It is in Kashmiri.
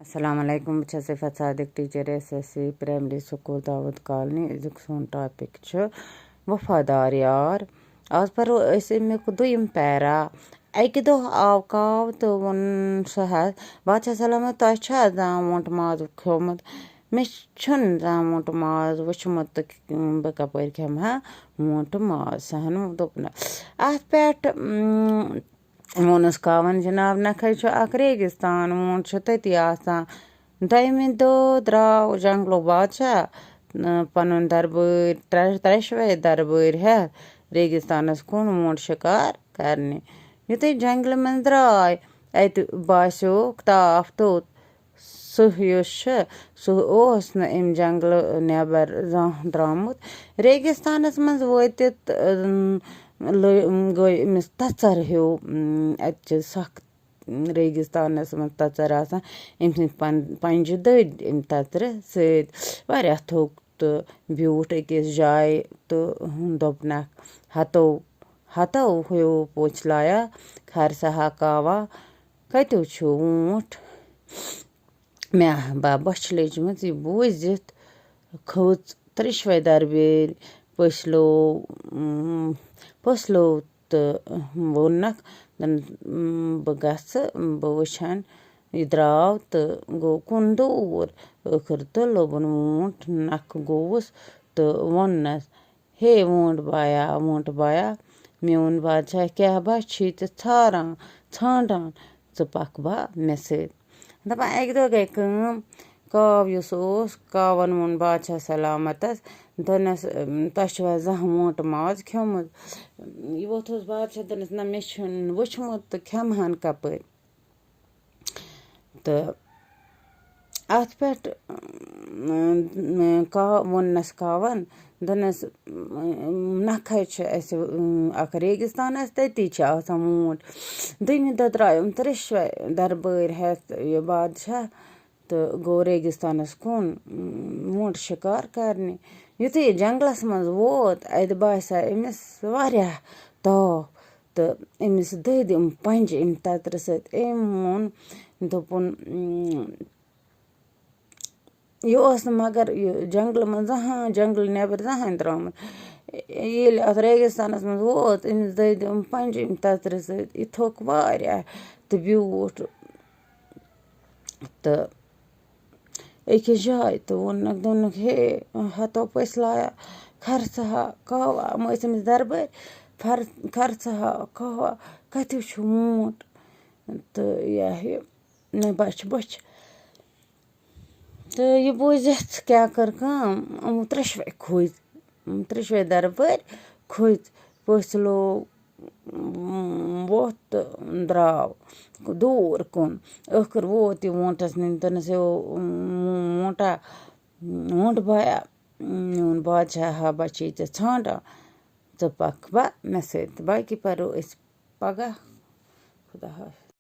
अस्सलाम वालेकुम बच्चा सिफत Sadiq teacher SSC primary school दावत कॉलोनी अजुक सोन टॉपिक वफादार यार आज परो अमिक दुयम पैरा अकि दो आव काव तो वोन सह बादशाह सलामत तुह जामोट माज खोमुत मे जामोट माज वुचमुत तो बह कपर खेम मोट माज सहन दोपन अत पे वोनस कावन जनाब नखै रेगिस्तान वोट तती दमे दो द्राव जंगलो बादशाह पन दरबार त्रेशवे दरबार हेथ रेगिस्तानस कुन वोट शिकार करने युत जंगल मं द्राय अत बास्योक ताफ तोत सह न जंगल नबर द्रामुत रेगिस्तानस मं वतित गई अमिस तचर हूँ अत सख रेगिस्तानस मं तचर पंज दद तचर सत्या थोक तो ब्यूट अकिस जाय तो दोपनक हतो हूँ पोचलाया खरसहा कावा कतो छु वोट मे बा बछ लजमत यह बूजित खोच त्रिशवे दरबार पसलो तो वोनक बह वुछन यह द्राव तो गो कुन दूर आखिर तो लोबन वोट नख गोवस तो वोनस हे वोट बाया मोन बादशाह क्या बह छी ांडान च पख बह मे सत दपान अकि दो गई काव कावन वोन बादशाह सलामतस दोनस तुह जह मोट माज खोमुत यह वोथुस बादशाह दोनस ना मे वुचमुत तो खेमहन कपर तो अत पे वोनस कावन दोनस नखै रेगिस्तान तती वोट दमे दह द्राय त्रिशवे दरबार हेथ यह बादशाह तो गो रेगिस्तानस कुन वोट शिकार करने युत जंगलस मं वोत अत बासा अमिस वारिया ताफ तो अमिस दद पंज ततर सत वोन दोपुन यह मगर जंगल मं जंगल नबर द्रामुत ये अत रेगिस्तानस मं वोत अमिस दद पंज ततर सत यह थोक वारिया तो ब्यूट तो अकिस जाय तो दोनक हे हतो पसलाया खरसहा कहवा अमिस दरबार खरसहा कहवा कतो छु वोट तो यह बछ तो यह बूझित क्या कर त्रिशवे दरबार खोज पसलो वोत तो द्राव दूर कुन आखिर वोत यह वोटस दोनस वोट बाया मोन बादशाह बह छी ांडान च पख बह मे सत बाकी परो पगह खुदा हाफिज।